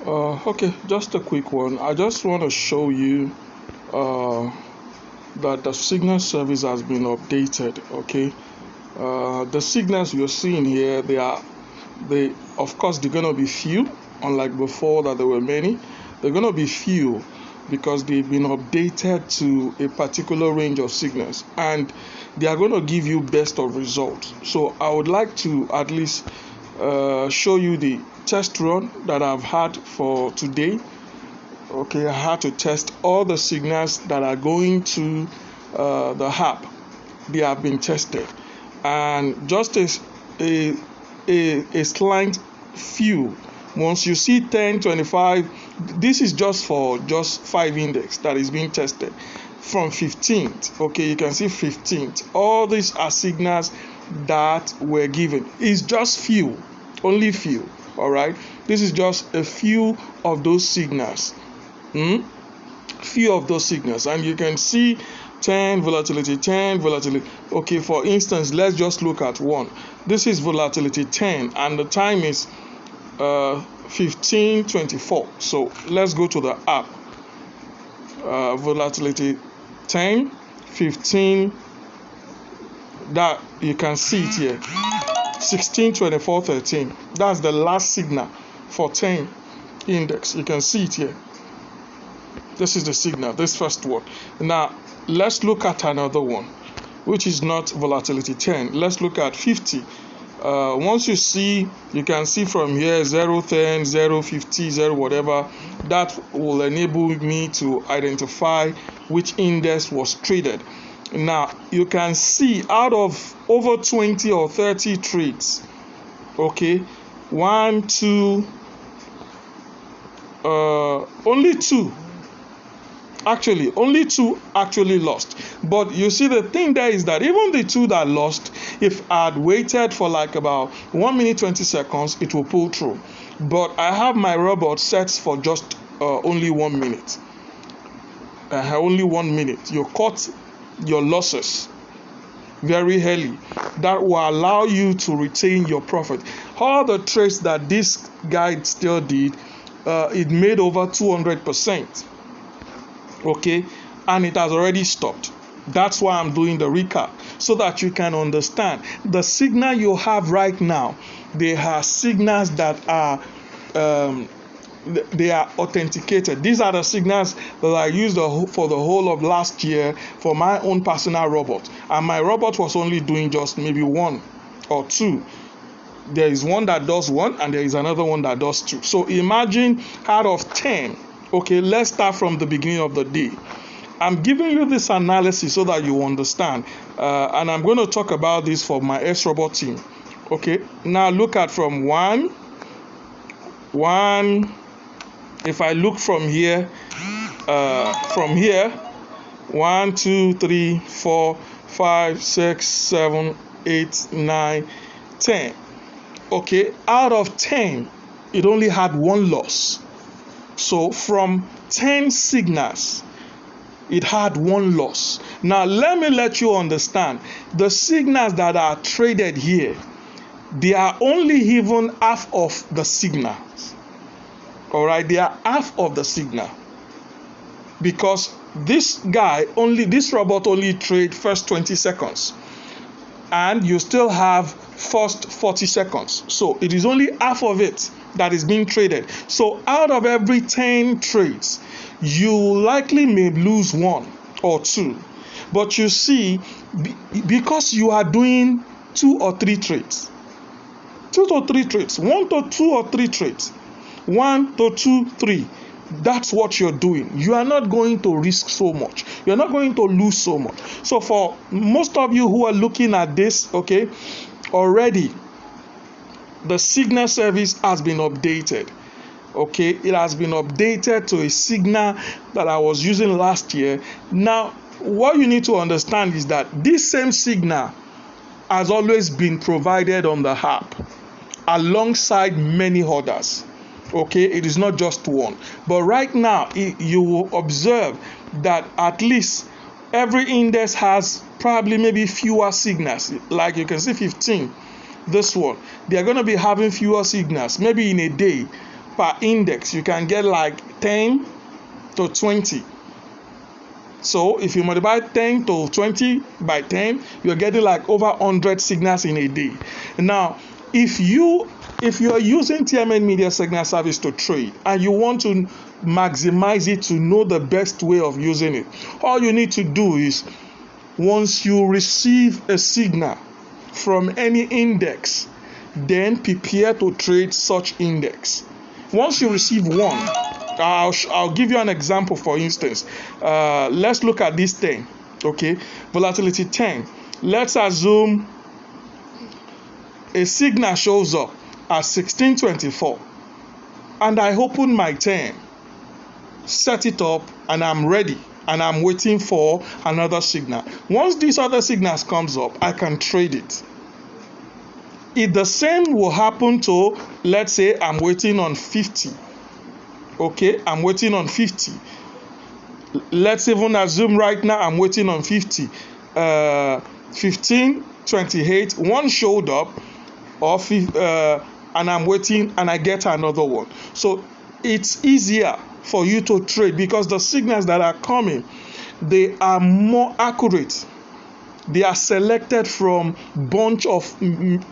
Okay, just a quick one. I just want to show you that the signal service has been updated. Okay, the signals you're seeing here, they of course they're gonna be few, unlike before that there were many. They're gonna be few because they've been updated to a particular range of signals, and they are going to give you best of results. So I would like to at least show you the test run that I've had for today. Okay, I had to test all the signals that are going to the app. They have been tested, and just a slight few. Once you see 10, 25, this is just for just 5 index that is being tested. From 15th, okay, you can see 15th. All these are signals that were given. It's just few, only few. All right, this is just a few of those signals. Few of those signals, and you can see 10 volatility, 10 volatility. Okay, for instance, let's just look at one. This is volatility 10, and the time is 15:24. So let's go to the app. Volatility 10, 15. That you can see it here. 16, 24, 13. That's the last signal for 10 index. You can see it here. This is the signal, this first one. Now let's look at another one, which is not volatility 10. Let's look at 50. Once you see, you can see from here 0, 10, 0, 50, 0, whatever. That will enable me to identify which index was traded. Now you can see out of over 20 or 30 trades, okay, only two actually lost. But you see, the thing there is that even the two that lost, if I'd waited for like about 1 minute 20 seconds, it will pull through. But I have my robot set for just only 1 minute. Only 1 minute. You cut your losses very early. That will allow you to retain your profit. All the trades that this guy still did, it made over 200%. Okay, and it has already stopped. That's why I'm doing the recap, so that you can understand the signal you have right now. They are signals that are they are authenticated. These are the signals that I used for the whole of last year for my own personal robot, and my robot was only doing just maybe 1 or 2. There is one that does 1, and there is another one that does 2. So imagine out of 10. Okay, let's start from the beginning of the day. I'm giving you this analysis so that you understand, and I'm going to talk about this for my S-Robot team. Okay, now look at from 1. If I look from here, 1, 2, 3, 4, 5, 6, 7, 8, 9, 10. Okay, out of 10, it only had 1 loss. So from 10 signals, it had 1 loss. Now let you understand, the signals that are traded here, they are only even half of the signals. All right, they are half of the signal, because this robot only trade first 20 seconds, and you still have first 40 seconds. So it is only half of it that is being traded. So out of every 10 trades, you likely may lose 1 or 2. But you see, because you are doing 2 or 3 trades, 1 to 2 or 3 trades, 1 to 2, 3. That's what you're doing. You are not going to risk so much. You're not going to lose so much. So for most of you who are looking at this, okay, already the signal service has been updated. Okay, it has been updated to a signal that I was using last year. Now, what you need to understand is that this same signal has always been provided on the app alongside many others. Okay, it is not just one. But right now, you will observe that at least every index has probably maybe fewer signals. Like you can see 15. This one, they are going to be having fewer signals, maybe in a day. per index, you can get like 10 to 20. So if you multiply 10 to 20 by 10, you're getting like over 100 signals in a day. Now, if you are using TMNmedia Signal Service to trade and you want to maximize it to know the best way of using it, all you need to do is, once you receive a signal from any index, then prepare to trade such index. Once you receive one, I'll give you an example. For instance, let's look at this 10. Okay, volatility 10. Let's assume a signal shows up at 1624, and I open my 10, set it up, and I'm ready, and I'm waiting for another signal. Once these other signals comes up, I can trade it. If the same will happen to, let's say I'm waiting on 50. Okay, I'm waiting on 50. Let's even assume right now I'm waiting on 50. 1528, one showed up, and I'm waiting, and I get another one. So it's easier for you to trade because the signals that are coming, they are more accurate. They are selected from bunch of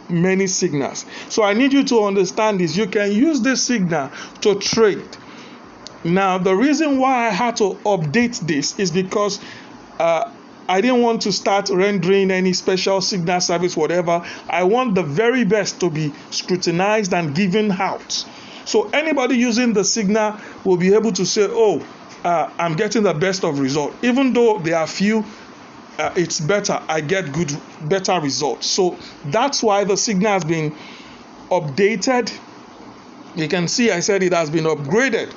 many signals. So I need you to understand this. You can use this signal to trade. Now, the reason why I had to update this is because I didn't want to start rendering any special signal service, whatever. I want the very best to be scrutinized and given out. So anybody using the signal will be able to say, oh, I'm getting the best of result. Even though there are few, it's better, I get better results. So that's why the signal has been updated. You can see I said it has been upgraded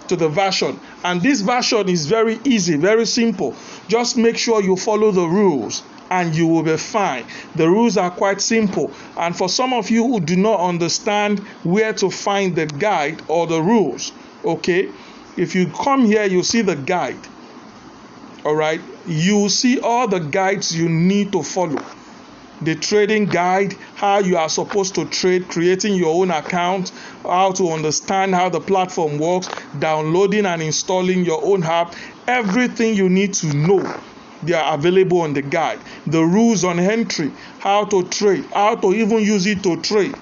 to the version, and this version is very easy, very simple. Just make sure you follow the rules and you will be fine. The rules are quite simple, and for some of you who do not understand where to find the guide or the rules, okay, if you come here, you see the guide. All right, you see all the guides you need to follow. The trading guide, how you are supposed to trade, creating your own account, how to understand how the platform works, downloading and installing your own app, everything you need to know, they are available on the guide. The rules on entry, how to trade, how to even use it to trade.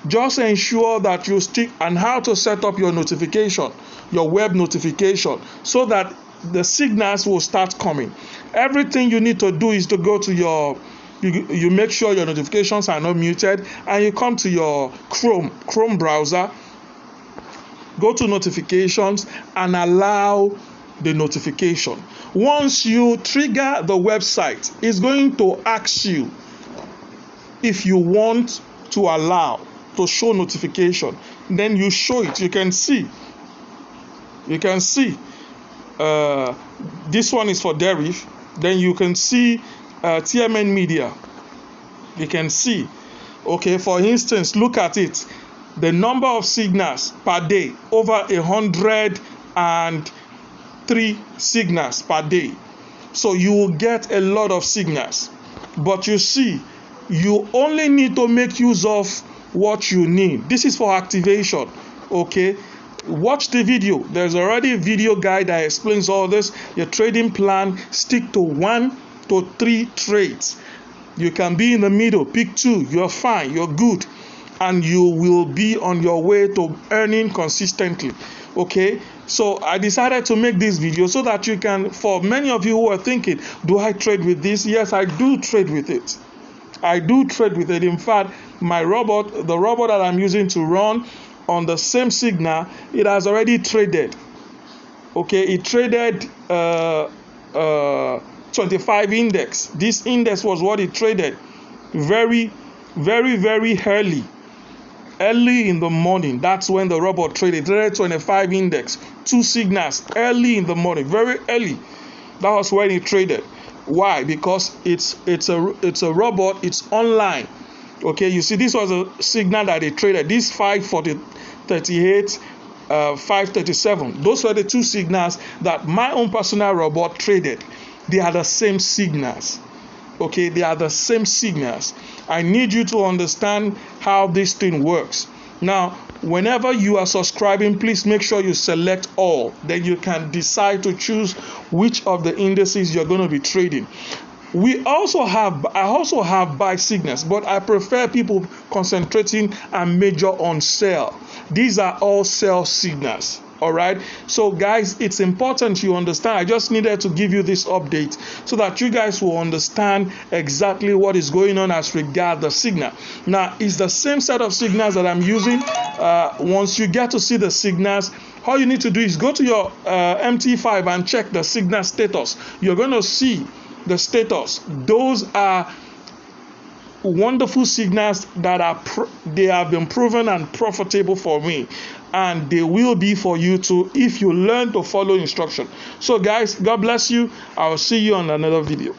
Just ensure that you stick, and how to set up your notification, your web notification, so that the signals will start coming. Everything you need to do is to go to your, you make sure your notifications are not muted, and you come to your Chrome browser, go to notifications and allow the notification. Once you trigger the website, it's going to ask you if you want to allow to show notification. Then you show it. You can see this one is for Derif. Then you can see TMN Media. You can see, okay, for instance, look at it. The number of signals per day, over 103 signals per day. So you will get a lot of signals. But you see, you only need to make use of what you need. This is for activation, okay? Watch the video. There's already a video guide that explains all this. Your trading plan, stick to 1 to 3 trades. You can be in the middle, pick 2, you're fine, you're good, and you will be on your way to earning consistently. Okay, so I decided to make this video so that you can, for many of you who are thinking, do I trade with this? Yes, I do trade with it. I do trade with it. In fact, my robot, the robot that I'm using to run on the same signal, it has already traded. Okay, it traded 25 index. This index was what it traded very early in the morning. That's when the robot traded 25 index, 2 signals early in the morning, very early. That was when it traded. Why? Because it's a robot, it's online. Okay, you see, this was a signal that they traded. This 540.38, 537. Those were the 2 signals that my own personal robot traded. They are the same signals. Okay, they are the same signals. I need you to understand how this thing works. Now, Whenever you are subscribing, please make sure you select all. Then you can decide to choose which of the indices you're going to be trading. I also have buy signals, but I prefer people concentrating and major on sell. These are all sell signals. All right. So guys, it's important you understand. I just needed to give you this update so that you guys will understand exactly what is going on as regards the signal. Now, it's the same set of signals that I'm using. Once you get to see the signals, all you need to do is go to your MT5 and check the signal status. You're going to see the status. Those are wonderful signals that they have been proven and profitable for me, and they will be for you too if you learn to follow instruction. So guys, God bless you. I will see you on another video.